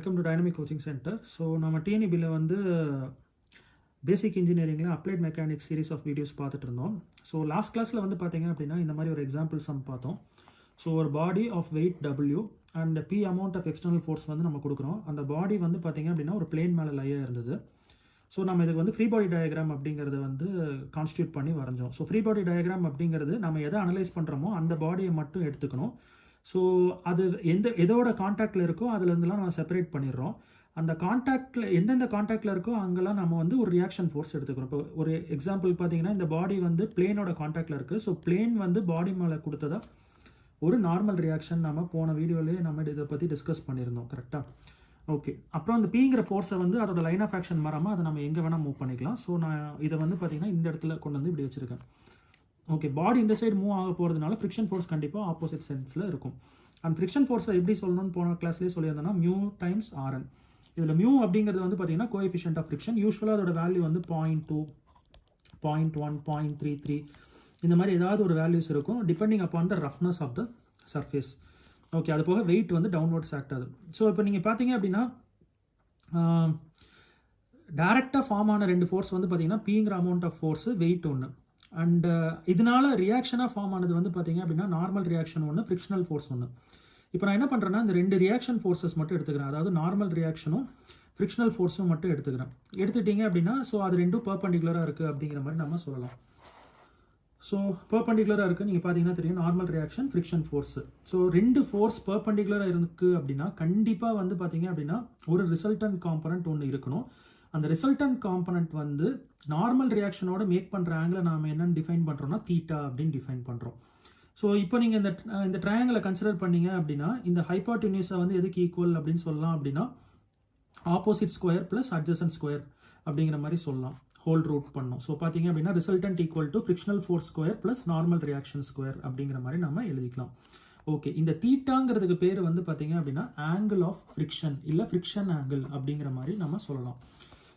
Welcome to dynamic coaching centre. So நம்ம டிஎன்இபியில் வந்து பேசிக் இன்ஜினியரிங்கில் applied mechanics series of videos பார்த்துட்டு இருந்தோம். ஸோ லாஸ்ட் கிளாஸில் வந்து பார்த்தீங்க அப்படின்னா இந்த மாதிரி ஒரு எக்ஸாம்பிள் சம் பார்த்தோம். ஸோ ஒரு body of weight W and P amount of external force வந்து நம்ம கொடுக்குறோம். அந்த பாடி வந்து பார்த்தீங்க அப்படின்னா ஒரு பிளேன் மேலே லையாக இருந்தது. ஸோ நம்ம இதுக்கு வந்து ஃப்ரீ பாடி டயக்ராம் அப்படிங்கிறத வந்து கான்ஸ்டியூட் பண்ணி வரைஞ்சோம். ஸோ ஃப்ரீ பாடி டயக்ராம் அப்படிங்கிறது நம்ம எதை அனலைஸ் பண்ணுறோமோ அந்த பாடியை மட்டும் எடுத்துக்கணும். ஸோ அது எதோட காண்டாக்டில் இருக்கோ அதுலேருந்துலாம் நம்ம செப்பரேட் பண்ணிடுறோம். அந்த காண்டாக்டில் எந்தெந்த காண்டாக்டில் இருக்கோ அங்கெல்லாம் நம்ம வந்து ஒரு ரியாக்ஷன் ஃபோர்ஸ் எடுத்துக்கிறோம். இப்போ ஒரு எக்ஸாம்பிள் பார்த்தீங்கன்னா இந்த பாடி வந்து பிளேனோட காண்டாக்டில் இருக்குது. ஸோ பிளேன் வந்து பாடி மேலே கொடுத்ததா ஒரு நார்மல் ரியாக்ஷன் நம்ம போன வீடியோலேயே நம்ம இதை பற்றி டிஸ்கஸ் பண்ணியிருந்தோம். கரெக்டாக? ஓகே. அப்புறம் அந்த Pங்கிற ஃபோர்ஸை வந்து அதோட லைன் ஆஃப் ஆக்ஷன் மாறாமல் அதை நம்ம எங்கே வேணால் மூவ் பண்ணிக்கலாம். ஸோ நான் இதை வந்து பார்த்தீங்கன்னா இந்த இடத்துல கொண்டு வந்து இப்படி வச்சுருக்கேன். ஓகே, பாடி இந்த சைடு மூவ் ஆக போகிறதுனால ஃப்ரிக்ஷன் ஃபோர்ஸ் கண்டிப்பாக ஆப்போசிட் சென்ஸில் இருக்கும். அண்ட் ஃப்ரிக்ஷன் ஃபோர்ஸை எப்படி சொல்லணும்னு போன கிளாஸ்லேயே சொல்லியிருந்தேன்னா மியூ டைம்ஸ் Rn. இதில் மியூ அப்படிங்கிறது வந்து பார்த்தீங்கன்னா கோஎஃபிஷியன்ட் ஆஃப் ஃப்ரிக்ஷன். யூஸ்வலாக அதோட வேல்யூ வந்து 0.2, 0.1, 0.33 இந்த மாதிரி ஏதாவது ஒரு வேல்யூஸ் இருக்கும் depending upon the roughness of the surface. Okay, அது போக வெயிட் வந்து டவுன்வர்ட்ஸ் ஆக்ட் ஆகுது. ஸோ இப்போ நீங்கள் பார்த்தீங்க அப்படின்னா டைரெக்டாக ஃபார்ம் ஆன ரெண்டு ஃபோர்ஸ் வந்து பார்த்தீங்கன்னா Pங்கிற அமௌண்ட் ஆஃப் ஃபோர்ஸு, வெயிட் ஒன்று. அண்ட் இதனால ரியாக்ஷனாக ஃபார்ம் ஆனது வந்து பார்த்தீங்க அப்படின்னா நார்மல் ரியாக்ஷன் ஒன்று, ஃப்ரிக்ஷனல் ஃபோர்ஸ் ஒன்று. இப்போ நான் என்ன பண்ணுறேன்னா இந்த ரெண்டு ரியாக்ஷன் ஃபோர்ஸஸ் மட்டும் எடுத்துக்கிறேன். அதாவது நார்மல் ரியாக்ஷனும் ஃப்ரிக்ஷனல் ஃபோர்ஸும் மட்டும் எடுத்துக்கிறேன். எடுத்துட்டீங்க அப்படின்னா ஸோ அது ரெண்டும் பெர்பெண்டிகுலராக இருக்குது அப்படிங்கிற மாதிரி நம்ம சொல்லலாம். ஸோ பெர்பெண்டிகுலராக இருக்குது, நீங்கள் பார்த்தீங்கன்னா தெரியும், normal reaction, friction force. So ரெண்டு ஃபோர்ஸ் பெர்பெண்டிகுலராக இருக்குது அப்படின்னா கண்டிப்பாக வந்து பார்த்தீங்க அப்படின்னா ஒரு ரிசல்டன்ட் காம்பனண்ட் ஒன்று இருக்கணும். அந்த ரிசல்டன்ட் காம்பனண்ட் வந்து நார்மல் ரியாக்ஷனோட மேக் பண்ணுற ஆங்கிளை நாம் என்னென்னு டிஃபைன் பண்ணுறோம்னா தீட்டா அப்படின்னு டிஃபைன் பண்ணுறோம். ஸோ இப்போ நீங்கள் இந்த ட்ரையாங்கிளை கன்சிடர் பண்ணீங்க அப்படின்னா இந்த ஹைபாட்டினியூஸை வந்து எதுக்கு ஈக்குவல் அப்படின்னு சொல்லலாம் அப்படின்னா opposite square plus adjacent square அப்படிங்கிற மாதிரி சொல்லலாம். ஹோல் ரூட் பண்ணோம். ஸோ பார்த்தீங்க அப்படின்னா resultant equal to frictional force square plus normal reaction square அப்படிங்கிற மாதிரி நம்ம எழுதிக்கலாம். ஓகே, இந்த தீட்டாங்கிறதுக்கு பேர் வந்து பார்த்தீங்க அப்படின்னா ஆங்கிள் ஆஃப் ஃப்ரிக்ஷன் இல்லை ஃப்ரிக்ஷன் ஆங்கிள் அப்படிங்கிற மாதிரி நம்ம சொல்லலாம்.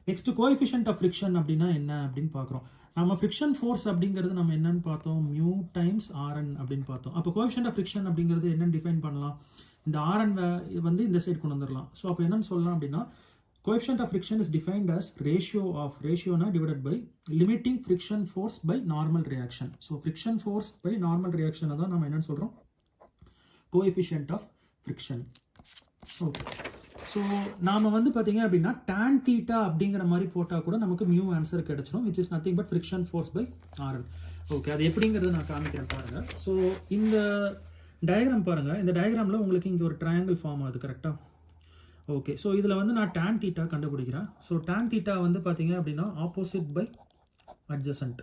நெக்ஸ்ட் கோஎஃபிஷியன்ட் ஆஃப் ஃப்ரிக்ஷன் அப்படின்னா என்ன அப்படின்னு பார்க்குறோம். நம்ம ஃப்ரிக்ஷன் ஃபோர்ஸ் அப்படிங்கிறது நம்ம என்னன்னு பார்த்தோம், மியூ டைம்ஸ் Rn அப்படின்னு பார்த்தோம். அப்போ கோஎஃபிஷியன்ட் ஆஃப் ஃப்ரிக்ஷன் அப்படிங்கிறது என்னன்னு டிஃபைன் பண்ணலாம், இந்த Rn வந்து இந்த சைடு கொண்டு வந்துடலாம். ஸோ அப்போ என்னன்னு சொல்லலாம் அப்படின்னா coefficient of friction is defined as ratio na divided by limiting friction force by normal reaction. So friction force by normal reaction அதான் நம்ம என்னன்னு சொல்றோம், coefficient of friction. Okay. So நாம வந்து பார்த்தீங்க அப்படின்னா tan theta அப்படிங்கிற மாதிரி போட்டால் கூட நமக்கு மியூ ஆன்சர் கிடைச்சிடும், which is nothing but friction force by Rn. Okay, அது எப்படிங்கிறத நான் காமிக்கிறேன் பாருங்க. ஸோ இந்த டயக்ராம் பாருங்க. இந்த டயக்ராமில் உங்களுக்கு இங்கே ஒரு ட்ரையாங்கிள் ஃபார்ம் ஆகுது. கரெக்டாக? ஓகே, ஸோ இதில் வந்து நான் tan theta கண்டுபிடிக்கிறேன். ஸோ tan theta வந்து பார்த்தீங்க அப்படின்னா ஆப்போசிட் பை அட்ஜசன்ட்.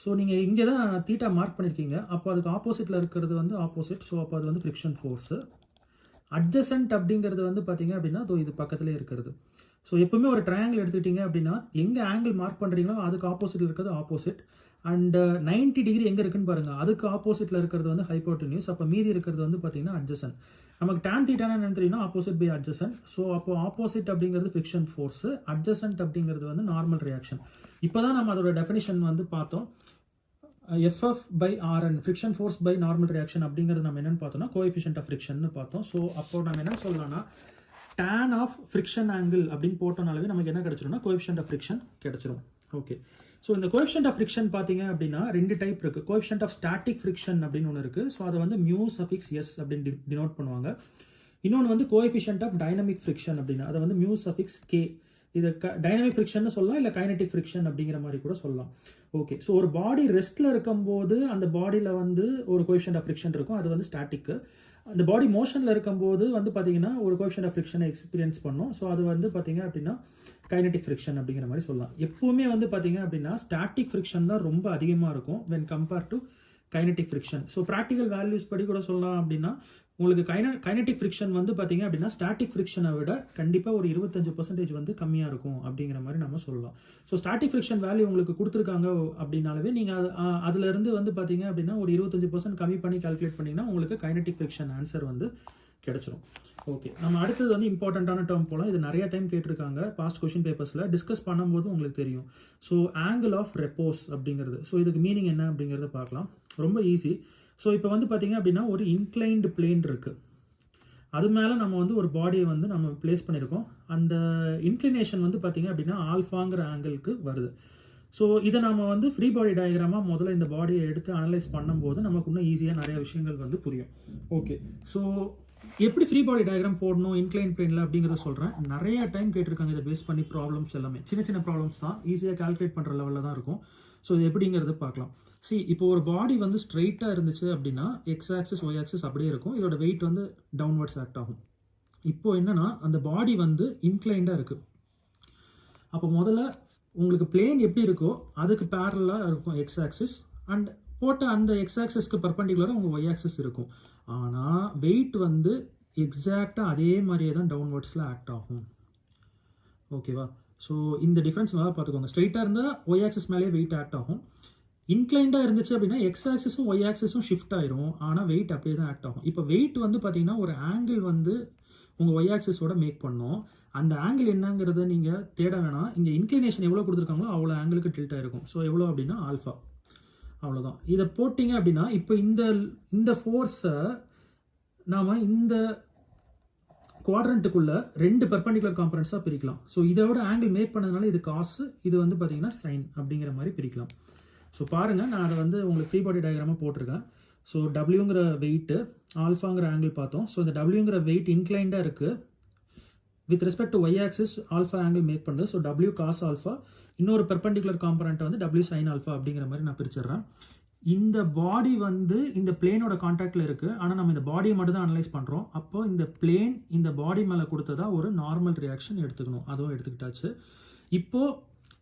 ஸோ நீங்கள் இங்கே தான் தீட்டா மார்க் பண்ணியிருக்கீங்க. அப்போ அதுக்கு ஆப்போசிட்டில் இருக்கிறது வந்து ஆப்போசிட். ஸோ அப்போ அது வந்து ஃப்ரிக்ஷன் ஃபோர்ஸு. அட்ஜசன்ட் அப்படிங்கிறது வந்து பார்த்தீங்க அப்படின்னா இது பக்கத்துலேயே இருக்கிறது. ஸோ எப்பவுமே ஒரு ட்ரையாங்கிள் எடுத்துக்கிட்டீங்க அப்படின்னா எங்கே ஆங்கிள் மார்க் பண்ணுறீங்களோ அதுக்கு ஆப்போசிட்டில் இருக்கிறது ஆப்போசிட். அண்ட் 90 டிகிரி எங்கே இருக்குன்னு பாருங்கள், அதுக்கு ஆப்போசிட்டில் இருக்கிறது வந்து ஹைபோட்டென்யூஸ். அப்போ மீதி இருக்கிறது வந்து பார்த்தீங்கன்னா அட்ஜசன்ட். நமக்கு tan தீட்டானா என்ன தெரியும்னா ஆப்போசிட் பை அட்ஜசன்ட். ஸோ அப்போ ஆப்போசிட் அப்படிங்கிறது ஃப்ரிக்ஷன் ஃபோர்ஸு, அட்ஜசன்ட் அப்படிங்கிறது வந்து நார்மல் ரியாக்ஷன். இப்போ தான் நம்ம அதோட டெஃபினிஷன் வந்து பார்த்தோம். FF by Rn, friction force by normal reaction அப்படிங்கிறது நம்ம என்னென்னு பார்த்தோம்னா கோஎஃபிஷியன்ட் ஆஃப் ஃப்ரிக்ஷன் பார்த்தோம். ஸோ அப்போ நம்ம என்ன சொல்லலாம்னா tan ஆஃப் ஃப்ரிக்ஷன் ஆங்கிள் அப்படின்னு போட்டோம்னாலே நமக்கு என்ன கிடைச்சிரும்னா கோஎஃபிஷியன்ட் ஆஃப் ஃப்ரிக்ஷன் கிடைச்சிரும். ஓகே, ஸோ இந்த கோஎஃபிஷியன்ட் ஆஃப் ஃப்ரிக்ஷன் பார்த்தீங்க அப்படின்னா ரெண்டு டைப் இருக்குது. கோஎஃபிஷியன்ட் ஆஃப் ஸ்டாட்டிக் ஃப்ரிக்ஷன் அப்படின்னு ஒன்று இருக்குது. ஸோ அதை வந்து மியூ சஃபிக்ஸ் எஸ் அப்படின்னு டினோட் பண்ணுவாங்க. இன்னொன்று வந்து கோஎஃபிஷியன்ட் ஆஃப் டைனமிக் ஃப்ரிக்ஷன் அப்படின்னா அதை வந்து மியூ சஃபிக்ஸ் கே. இது டைனமிக் ஃப்ரிக்ஷன் சொல்லலாம், இல்லை கைனடிக் ஃப்ரிக்ஷன் அப்படிங்கிற மாதிரி கூட சொல்லலாம். ஓகே, ஸோ ஒரு பாடி ரெஸ்ட்டில் இருக்கும்போது அந்த பாடியில் வந்து ஒரு கோஎஃபிஷியன்ட் ஆஃப் ஃப்ரிக்ஷன் இருக்கும், அது வந்து ஸ்டாட்டிக்கு. அந்த பாடி மோஷனில் இருக்கும்போது வந்து பார்த்தீங்கன்னா ஒரு கோஎஃபிஷியன்ட் ஆஃப் ஃப்ரிக்ஷனை எக்ஸ்பீரியன்ஸ் பண்ணும். ஸோ அது வந்து பார்த்தீங்க அப்படின்னா கைனடிக் ஃப்ரிக்ஷன் அப்படிங்கிற மாதிரி சொல்லலாம். எப்பவுமே வந்து பார்த்தீங்க அப்படின்னா ஸ்டாட்டிக் ஃப்ரிக்ஷன் தான் ரொம்ப அதிகமாக இருக்கும் when compared to kinetic friction. So practical values படி கூட சொல்லலாம் அப்படின்னா உங்களுக்கு கைனடிக் ஃப்ரிக்ஷன் வந்து பார்த்தீங்க அப்படின்னா ஸ்டாட்டிக் ஃப்ரிக்ஷனை விட கண்டிப்பாக ஒரு 25% வந்து கம்மியாக இருக்கும் அப்படிங்கிற மாதிரி நம்ம சொல்லலாம். ஸோ ஸ்டாட்டிக் ஃப்ரிக்ஷன் வேல்யூ உங்களுக்கு கொடுத்துருக்காங்க அப்படின்னாலே நீங்கள் அதுலேருந்து வந்து பார்த்தீங்க அப்படின்னா ஒரு 25% கம்மி பண்ணி கால்குலேட் பண்ணிங்கன்னா உங்களுக்கு கைனடிக் ஃப்ரிக்ஷன் ஆன்சர் வந்து கிடைச்சிரும். ஓகே, நம்ம அடுத்தது வந்து இம்பார்ட்டண்ட்டான டேர்ம் போகலாம். இது நிறைய டைம் கேட்டிருக்காங்க பாஸ்ட் கொஷின் பேப்பர்ஸில். டிஸ்கஸ் பண்ணும்போது உங்களுக்கு தெரியும். ஸோ ஆங்கிள் ஆஃப் ரெப்போஸ் அப்படிங்கிறது. ஸோ இதுக்கு மீனிங் என்ன அப்படிங்கிறத பார்க்கலாம். ரொம்ப ஈஸி. ஸோ இப்போ வந்து பார்த்தீங்க அப்படின்னா ஒரு இன்க்ளைன்டு பிளேன் இருக்குது. அது மேலே நம்ம வந்து ஒரு பாடியை வந்து நம்ம பிளேஸ் பண்ணியிருக்கோம். அந்த இன்க்ளினேஷன் வந்து பார்த்திங்க அப்படின்னா ஆல்ஃபாங்கிற ஆங்கிளுக்கு வருது. ஸோ இதை நம்ம வந்து ஃப்ரீ பாடி டயக்ராமாக முதல்ல இந்த பாடியை எடுத்து அனலைஸ் பண்ணும்போது நமக்கு இன்னும் ஈஸியாக நிறைய விஷயங்கள் வந்து புரியும். ஓகே, ஸோ எப்படி ஃப்ரீ பாடி டயக்ராம் போடணும் இன்க்ளைன் பிளேனில் அப்படிங்கிறத சொல்கிறேன். நிறைய டைம் கேட்டிருக்காங்க இதை பேஸ் பண்ணி ப்ராப்ளம்ஸ் எல்லாமே. சின்ன சின்ன ப்ராப்ளம்ஸ் தான், ஈஸியாக கால்குலேட் பண்ணுற லெவலில் தான் இருக்கும். ஸோ இது எப்படிங்கிறத பார்க்கலாம். இப்போ ஒரு பாடி வந்து ஸ்ட்ரெயிட்டாக இருந்துச்சு அப்படின்னா எக்ஸ் ஆக்சிஸ் ஒய் ஆக்சிஸ் அப்படியே இருக்கும். இதோட வெயிட் வந்து டவுன்வர்ட்ஸ் ஆக்ட் ஆகும். இப்போ என்னன்னா அந்த பாடி வந்து இன்க்ளைண்டாக இருக்குது. அப்போ முதல்ல உங்களுக்கு பிளேன் எப்படி இருக்கோ அதுக்கு பேரலாக இருக்கும் எக்ஸ் ஆக்சிஸ், அண்ட் போட்ட அந்த எக்ஸ் ஆக்சிஸ்க்கு பர்பண்டிகுலராக உங்கள் ஒய் ஆக்சிஸ் இருக்கும். ஆனால் வெயிட் வந்து எக்ஸாக்டாக அதே மாதிரியே தான் டவுன்வர்ட்ஸில் ஆக்ட் ஆகும். ஓகேவா? ஸோ இந்த டிஃப்ரென்ஸ் நல்லா பார்த்துக்கோங்க. ஸ்ட்ரெயிட்டாக இருந்தால் ஒய் ஆக்சிஸ் மேலேயே வெயிட் ஆக்ட் ஆகும். இன்க்ளைண்டாக இருந்துச்சு அப்படின்னா எக்ஸ் ஆக்சிஸும் ஒய் ஆக்சிஸும் ஷிஃப்ட் ஆயிரும், ஆனால் வெயிட் அப்படியே தான் ஆக்ட் ஆகும். இப்போ வெயிட் வந்து பார்த்தீங்கன்னா ஒரு ஆங்கிள் வந்து உங்கள் ஒய் ஆக்சிஸோட மேக் பண்ணோம். அந்த ஆங்கிள் என்னங்கிறத நீங்கள் தேட வேணாம். இங்கே இன்க்ளினேஷன் எவ்வளோ கொடுத்துருக்காங்களோ அவ்வளோ ஆங்கிளுக்கு டில்ட் ஆகிருக்கும். ஸோ எவ்வளோ அப்படின்னா ஆல்ஃபா, அவ்வளோதான். இதை போட்டிங்க அப்படின்னா இப்போ இந்த ஃபோர்ஸை நாம் இந்த குவாட்ரண்ட்டுக்குள்ளே 2 பெர்பெண்டிகுலர் காம்பனன்ட்ஸாக பிரிக்கலாம். ஸோ இதோட ஆங்கிள் மேக் பண்ணதுனால இது காசு, இது வந்து பார்த்தீங்கன்னா சைன் அப்படிங்கிற மாதிரி பிரிக்கலாம். ஸோ பாருங்கள், நான் அதை வந்து உங்களுக்கு ஃப்ரீ பாடி டயக்ராமாக போட்டிருக்கேன். ஸோ டபிள்யூங்கிற வெயிட்டு, ஆல்ஃபாங்கிற ஆங்கிள் பார்த்தோம். ஸோ இந்த டபிள்யூங்கிற வெயிட் இன்க்ளைண்டாக இருக்குது. With respect to Y axis alpha angle make பண்ணுறது. ஸோ டபிள்யூ காஸ் ஆல்ஃபா, இன்னொரு பெர்பெண்டிகுலர் காம்பனண்ட்டை வந்து டபிள்யூ சைன் ஆல்ஃபா அப்படிங்கிற மாதிரி நான் பிரிச்சிடுறேன். இந்த பாடி வந்து இந்த பிளேனோட கான்டாக்டில் இருக்குது, ஆனால் நம்ம இந்த பாடியை மட்டும் தான் அனலைஸ் பண்ணுறோம். அப்போ இந்த பிளேன் இந்த பாடி மேலே கொடுத்ததா ஒரு நார்மல் ரியாக்ஷன் எடுத்துக்கணும். அதுவும் எடுத்துக்கிட்டாச்சு. இப்போது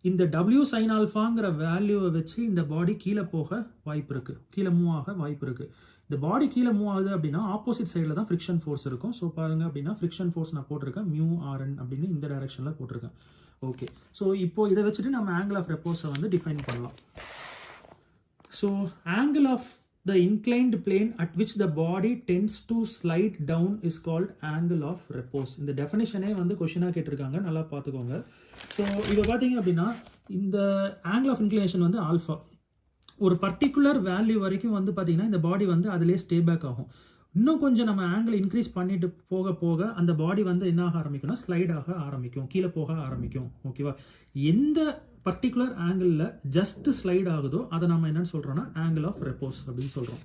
இந்த டபிள்யூ சைன் ஆல்ஃபாங்கிற வேல்யூவை வச்சு இந்த பாடி கீழே போக வாய்ப்பு இருக்குது, கீழே மூவ் ஆக வாய்ப்பு இருக்குது. இந்த பாடி கீழே மூவ் ஆகுது அப்படின்னா ஆப்போசிட் சைடில் தான் ஃப்ரிக்ஷன் ஃபோர்ஸ் இருக்கும். ஸோ பாருங்க அப்படின்னா ஃப்ரிக்ஷன் ஃபோர்ஸ் நான் போட்டிருக்கேன் மியூ ஆர்என் அப்படின்னு இந்த டைரக்ஷனில் போட்டிருக்கேன். ஓகே, ஸோ இப்போ இதை வச்சுட்டு நம்ம ஆங்கிள் ஆஃப் ரெப்போஸை வந்து டிஃபைன் பண்ணலாம். So angle of the inclined plane at which the body tends to slide down is called angle of repose. இந்த டெஃபினிஷனே வந்து கொஸ்டினாக கேட்டிருக்காங்க, நல்லா பார்த்துக்கோங்க. ஸோ இப்போ பார்த்தீங்க அப்படின்னா இந்த ஆங்கிள் ஆஃப் இன்க்ளினேஷன் வந்து ஆல்ஃபா. ஒரு பர்டிகுலர் வேல்யூ வரைக்கும் வந்து பார்த்தீங்கன்னா இந்த பாடி வந்து அதிலே ஸ்டே பேக் ஆகும். இன்னும் கொஞ்சம் நம்ம ஆங்கிள் இன்க்ரீஸ் பண்ணிட்டு போக போக அந்த பாடி வந்து என்ன ஆக ஆரம்பிக்கும்னா ஸ்லைட் ஆக ஆரம்பிக்கும், கீழே போக ஆரம்பிக்கும். ஓகேவா? எந்த பர்டிகுலர் ஆங்கிளில் ஜஸ்ட் ஸ்லைட் ஆகுதோ அதை நம்ம என்னன்னு சொல்கிறோம்னா ஆங்கிள் ஆஃப் ரெப்போஸ் அப்படின்னு சொல்கிறோம்.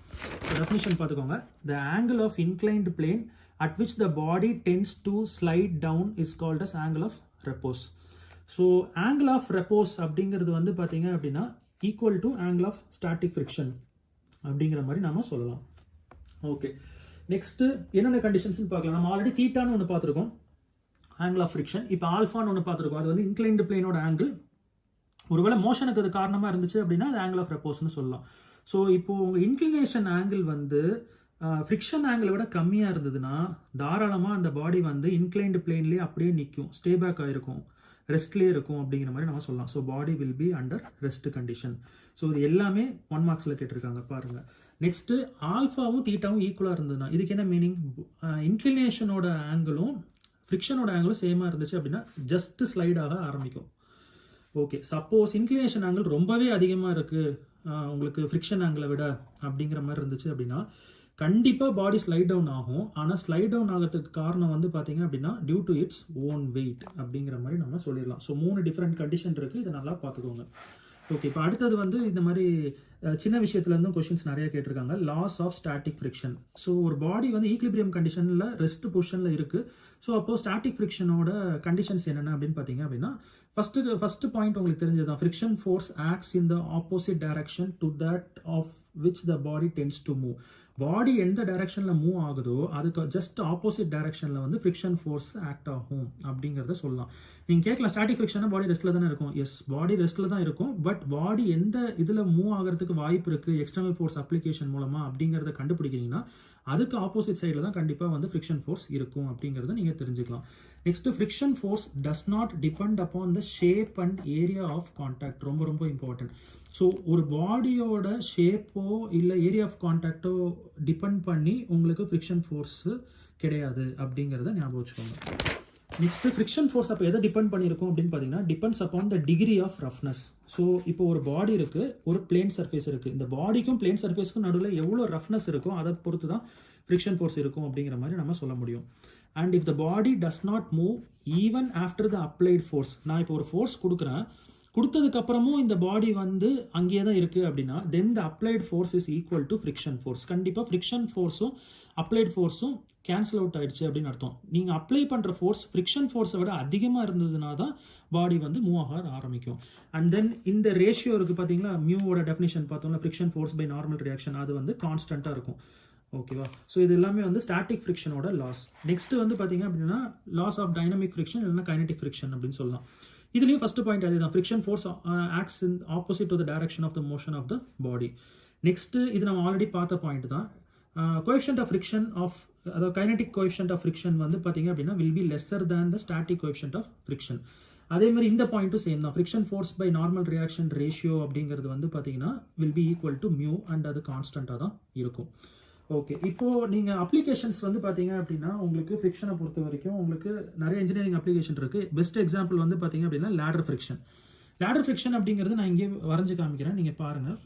டெஃபினிஷன் பார்த்துக்கோங்க. The angle of inclined plane at which the body tends to slide down is called as angle of repose. So angle of repose அப்படிங்கிறது வந்து பார்த்தீங்க அப்படின்னா equal to angle of static friction அப்படிங்கிற மாதிரி நாம சொல்லலாம். ஓகே, நெக்ஸ்ட்டு என்னென்ன கண்டிஷன்ஸ்னு பார்க்கலாம். நம்ம ஆல்ரெடி தீட்டான்னு ஒன்று பார்த்துருக்கோம், ஆங்கிள் ஆஃப் ஃப்ரிக்ஷன். இப்போ ஆல்ஃபான்னு ஒன்று பார்த்துருக்கோம், அது வந்து இன்க்ளைன்டு பிளேனோட ஆங்கிள். ஒருவேளை மோஷனுக்கு அது காரணமாக இருந்துச்சு அப்படின்னா அது ஆங்கிள் ஆஃப் ரெப்போஸ்னு சொல்லலாம். ஸோ இப்போ உங்கள் இன்க்ளினேஷன் ஆங்கிள் வந்து ஃப்ரிக்ஷன் ஆங்கிளை விட கம்மியாக இருந்ததுன்னா தாராளமாக அந்த பாடி வந்து இன்க்ளைன்டு பிளேன்லேயே அப்படியே நிற்கும், ஸ்டே பேக் ஆகிருக்கும், ரெஸ்ட்லேயே இருக்கும் அப்படிங்கிற மாதிரி நம்ம சொல்லலாம். So body will be under rest condition. So இது எல்லாமே 1 மார்க்ஸில் கேட்டிருக்காங்க பாருங்கள். நெக்ஸ்ட்டு ஆல்ஃபாவும் தீட்டாவும் ஈக்குவலாக இருந்ததுன்னா இதுக்கு என்ன மீனிங்? இன்க்ளினேஷனோட ஆங்கிளும் ஃப்ரிக்ஷனோட ஆங்கிளும் சேமாக இருந்துச்சு அப்படின்னா ஜஸ்ட் ஸ்லைடாக ஆரம்பிக்கும். ஓகே, சப்போஸ் இன்க்ளினேஷன் ஆங்கிள் ரொம்பவே அதிகமாக இருக்குது உங்களுக்கு ஃப்ரிக்ஷன் ஆங்கிளை விட அப்படிங்கிற மாதிரி இருந்துச்சு அப்படின்னா கண்டிப்பாக பாடி ஸ்லைட் டவுன் ஆகும். ஆனால் ஸ்லைட் டவுன் ஆகிறதுக்கு காரணம் வந்து பார்த்தீங்க அப்படின்னா due to its own weight அப்படிங்கிற மாதிரி நம்ம சொல்லிடலாம். ஸோ 3 டிஃப்ரெண்ட் கண்டிஷன் இருக்குது, இதை நல்லா பார்த்துக்கோங்க. ஓகே, இப்போ அடுத்தது வந்து இந்த மாதிரி சின்ன விஷயத்துலேருந்தும் கொஷின்ஸ் நிறைய கேட்டிருக்காங்க. Laws of static friction. So ஒரு பாடி வந்து ஈக்லிபிரியம் கண்டிஷனில் ரெஸ்ட் பொசிஷனில் இருக்குது. ஸோ அப்போது ஸ்டாட்டிக் ஃப்ரிக்ஷனோட கண்டிஷன்ஸ் என்னென்ன அப்படின்னு பார்த்தீங்க அப்படின்னா ஃபஸ்ட்டு பாயிண்ட் உங்களுக்கு தெரிஞ்சதுதான். Friction force acts in the opposite direction to that of which the body tends to move. Body எந்த டைரக்ஷனில் மூவ் ஆகுதோ அதுக்கு ஜஸ்ட் ஆப்போசிட் டைரக்ஷனில் வந்து ஃப்ரிக்ஷன் ஃபோர்ஸ் ஆக்ட் ஆகும் அப்படிங்கிறத சொல்லலாம். நீங்கள் கேட்கலாம் ஸ்டாட்டிக் ஃப்ரிக்ஷனாக பாடி ரெஸ்ட்டில் தானே இருக்கும். எஸ், பாடி ரெஸ்ட்டில் தான் இருக்கும். பட் பாடி எந்த இதில் மூவ் ஆகிறதுக்கு வாய்ப்பு இருக்குது எக்ஸ்டர்னல் ஃபோர்ஸ் அப்ளிகேஷன் மூலமாக அப்படிங்கிறத கண்டுபிடிக்கிறீங்கன்னா அதுக்கு ஆப்போசிட் சைடில் தான் கண்டிப்பாக வந்து ஃப்ரிக்ஷன் ஃபோர்ஸ் இருக்கும் அப்படிங்கிறத நீங்கள் தெரிஞ்சுக்கலாம். Next, friction force does not depend upon the shape and area of contact. ரொம்ப ரொம்ப இம்பார்ட்டன்ட். ஸோ ஒரு பாடியோட ஷேப்போ இல்லை ஏரியா ஆஃப் கான்டாக்டோ டிபெண்ட் பண்ணி உங்களுக்கு ஃப்ரிக்ஷன் ஃபோர்ஸு கிடையாது அப்படிங்கிறத ஞாபகம் வச்சுக்கோங்க. நெக்ஸ்ட் ஃப்ரிக்ஷன் ஃபோர்ஸ் அப்போ எதை டிபெண்ட் பண்ணியிருக்கும் அப்படின்னு பார்த்தீங்கன்னா depends upon the degree of roughness. So இப்போ ஒரு பாடி இருக்குது, ஒரு பிளேன் சர்ஃபேஸ் இருக்குது. இந்த பாடிக்கும் பிளேன் சர்ஃபேஸ்க்கும் நடுவில் எவ்வளோ ரஃப்னஸ் இருக்கும் அதை பொறுத்து தான் ஃப்ரிக்ஷன் ஃபோர்ஸ் இருக்கும் அப்படிங்கிற மாதிரி நம்ம சொல்ல முடியும். And if the body does not move even after the applied force, நான் இப்போ ஒரு ஃபோர்ஸ் கொடுக்குறேன், கொடுத்ததுக்கப்புறமும் இந்த பாடி வந்து அங்கேயே தான் இருக்குது அப்படின்னா then the applied force is equal to friction force. கண்டிப்பாக ஃப்ரிக்ஷன் ஃபோர்ஸும் அப்ளைட் ஃபோர்ஸும் கேன்சல் அவுட் ஆயிடுச்சு அப்படின்னு அர்த்தம். நீங்கள் அப்ளை பண்ணுற ஃபோர்ஸ் ஃப்ரிக்ஷன் ஃபோர்ஸை விட அதிகமாக இருந்ததுனா தான் பாடி வந்து மூவ் ஆக ஆரம்பிக்கும். அண்ட் தென் இந்த ரேஷியோ இருக்குது பார்த்தீங்களா, மியூவோட டெஃபினிஷன் பார்த்தோம்னா friction force by normal reaction, அது வந்து கான்ஸ்டண்ட்டாக இருக்கும். ஓகேவா? ஸோ இது எல்லாமே வந்து ஸ்டாட்டிக் ஃப்ரிக்ஷனோட லாஸ். நெக்ஸ்ட் வந்து பார்த்தீங்க அப்படின்னா லாஸ் ஆஃப் டைனமிக் ஃப்ரிக்ஷன் இல்லைன்னா கைனடிக் ஃப்ரிக்ஷன் அப்படின்னு சொல்லலாம். இதுலேயும் ஃபர்ஸ்ட் பாயிண்ட் அதே தான், friction force acts in opposite to the direction of the motion of the body. Next இது நம்ம ஆல்ரெடி பார்த்த பாயிண்ட் தான், கோஎஃபிஷியன்ட் ஆஃப் ஃப்ரிக்ஷன் ஆஃப், அதாவது கைனடிக் கோஎஃபிஷியன்ட் ஆஃப் ஃப்ரிக்ஷன் வந்து பார்த்தீங்க அப்படின்னா will be lesser than the static coefficient of friction. அதே மாதிரி இந்த பாயிண்ட்டும் சேம் தான், friction force by normal reaction ratio அப்படிங்கிறது வந்து பார்த்தீங்கன்னா will be equal to mu and அது கான்ஸ்டண்ட்டாக தான் இருக்கும். ஓகே, இப்போது நீங்கள் அப்ளிகேஷன்ஸ் வந்து பார்த்தீங்க அப்படின்னா உங்களுக்கு ஃப்ரிக்ஷனை பொறுத்த வரைக்கும் உங்களுக்கு நிறைய இன்ஜினியரிங் அப்ளிகேஷன் இருக்குது. பெஸ்ட் எக்ஸாம்பிள் வந்து பார்த்தீங்க அப்படின்னா லேடர் ஃப்ரிக்ஷன். லேடர் ஃப்ரிக்ஷன் அப்படிங்கிறது நான் இங்கே வரைஞ்சு காமிக்கிறேன், நீங்கள் பாருங்கள்.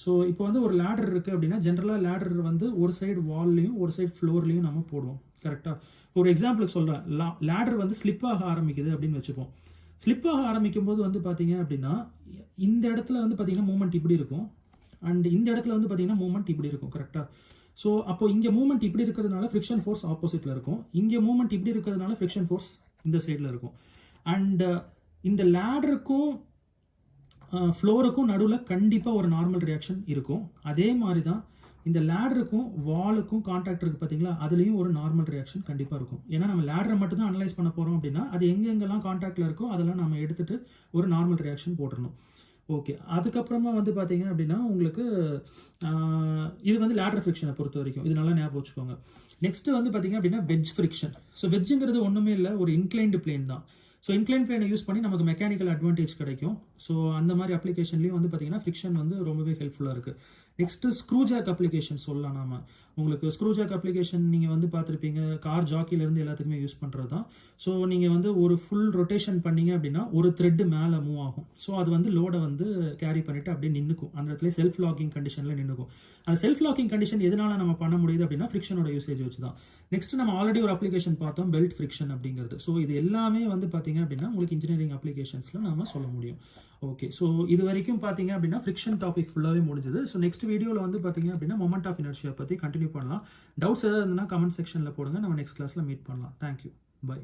ஸோ இப்போ வந்து ஒரு லேடர் இருக்குது அப்படின்னா ஜென்ரலாக லேடர் வந்து ஒரு சைடு வால்லையும் ஒரு சைடு ஃப்ளோர்லையும் நம்ம போடுவோம், கரெக்டாக? ஒரு எக்ஸாம்பிளுக்கு சொல்கிறேன், லேடர் வந்து ஸ்லிப் ஆக ஆரம்பிக்குது அப்படின்னு வச்சுப்போம். ஸ்லிப் ஆக ஆரம்பிக்கும் போது வந்து பார்த்தீங்க அப்படின்னா இந்த இடத்துல வந்து பார்த்தீங்கன்னா மூமெண்ட் இப்படி இருக்கும், அண்ட் இந்த இடத்துல வந்து பார்த்தீங்கன்னா மூமெண்ட் இப்படி இருக்கும், கரெக்டாக? ஸோ அப்போ இங்கே மூமெண்ட் இப்படி இருக்கிறதுனால ஃப்ரிக்ஷன் ஃபோர்ஸ் ஆப்போசிட்டில் இருக்கும், இங்கே மூமெண்ட் இப்படி இருக்கிறதுனால ஃப்ரிக்ஷன் ஃபோர்ஸ் இந்த சைடில் இருக்கும். அண்ட் இந்த லேடருக்கும் ஃப்ளோருக்கும் நடுவில் கண்டிப்பாக ஒரு நார்மல் ரியாக்ஷன் இருக்கும். அதே மாதிரி தான் இந்த லேடருக்கும் வாலுக்கும் கான்டாக்ட் இருக்குது பார்த்தீங்களா, அதுலேயும் ஒரு நார்மல் ரியாக்ஷன் கண்டிப்பாக இருக்கும். ஏன்னா நம்ம லேடரை மட்டும் தான் அனலைஸ் பண்ண போகிறோம் அப்படின்னா அது எங்கெங்கெல்லாம் கான்டாக்டில் இருக்கோ அதெல்லாம் நம்ம எடுத்துகிட்டு ஒரு நார்மல் ரியாக்ஷன் போட்டுடணும். ஓகே, அதுக்கப்புறமா வந்து பார்த்தீங்க அப்படின்னா உங்களுக்கு இது வந்து லேடர் ஃப்ரிக்ஷனை பொறுத்த வரைக்கும் இது நல்லா ஞாபகம் வச்சுக்கோங்க. நெக்ஸ்ட் வந்து பார்த்தீங்க அப்படின்னா வெஜ் ஃப்ரிக்ஷன். ஸோ வெஜ்ஜுங்கிறது ஒன்றுமே இல்லை, ஒரு இன்க்ளைன்டு பிளேன் தான். ஸோ இன்க்ளைன் பிளேனை யூஸ் பண்ணி நமக்கு மெக்கானிக்கல் அட்வான்டேஜ் கிடைக்கும். ஸோ அந்த மாதிரி அப்ளிகேஷன்லேயும் வந்து பார்த்தீங்கன்னா ஃப்ரிக்ஷன் வந்து ரொம்பவே ஹெல்ப்ஃபுல்லாக இருக்குது. நெக்ஸ்ட்டு ஸ்க்ரூ ஜாக் அப்ளிகேஷன் சொல்லலாம். நாம உங்களுக்கு ஸ்க்ரூ ஜாக் அப்ளிகேஷன் நீங்கள் வந்து பார்த்துருப்பீங்க, கார் ஜாக்கிலேருந்து எல்லாத்துக்குமே யூஸ் பண்ணுறது தான். ஸோ நீங்கள் வந்து ஒரு ஃபுல் ரொட்டேஷன் பண்ணீங்க அப்படின்னா ஒரு த்ரெட்டு மேலே மூவ் ஆகும். ஸோ அது வந்து லோடை வந்து கேரி பண்ணிவிட்டு அப்படியே நின்றுக்கும், அந்த இடத்துல செல்ஃப் லாக்கிங் கண்டிஷனில் நின்றுக்கும். அந்த செல்ஃப் லாக்கிங் கண்டிஷன் எதனால நம்ம பண்ண முடியுது அப்படின்னா ஃப்ரிக்ஷனோட யூசேஜ் வச்சு தான். நெக்ஸ்ட் நம்ம ஆல்ரெடி ஒரு அப்ளிகேஷன் பார்த்தோம், பெல்ட் ஃப்ரிக்ஷன் அப்படிங்கிறது. ஸோ இது எல்லாமே வந்து பார்த்தீங்க அப்படின்னா உங்களுக்கு இன்ஜினியரிங் அப்ளிகேஷன்ஸில் நம்ம சொல்ல முடியும். ஓகே, ஸோ இது வரைக்கும் பார்த்தீங்க அப்படின்னா ஃப்ரிக்ஷன் டாபிக் ஃபுல்லாகவே முடிஞ்சது. ஸோ நெக்ஸ்ட் வீடியோவில் வந்து பார்த்தீங்க அப்படின்னா மொமெண்ட் ஆஃப் இனர்ஷியா பற்றி கண்டினியூ பண்ணலாம். டவுட்ஸ் ஏதாவது இருந்ததுன்னா கமெண்ட் செக்ஷனில் போடுங்க, நம்ம நெக்ஸ்ட் கிளாஸில் மீட் பண்ணலாம். Thank you, by.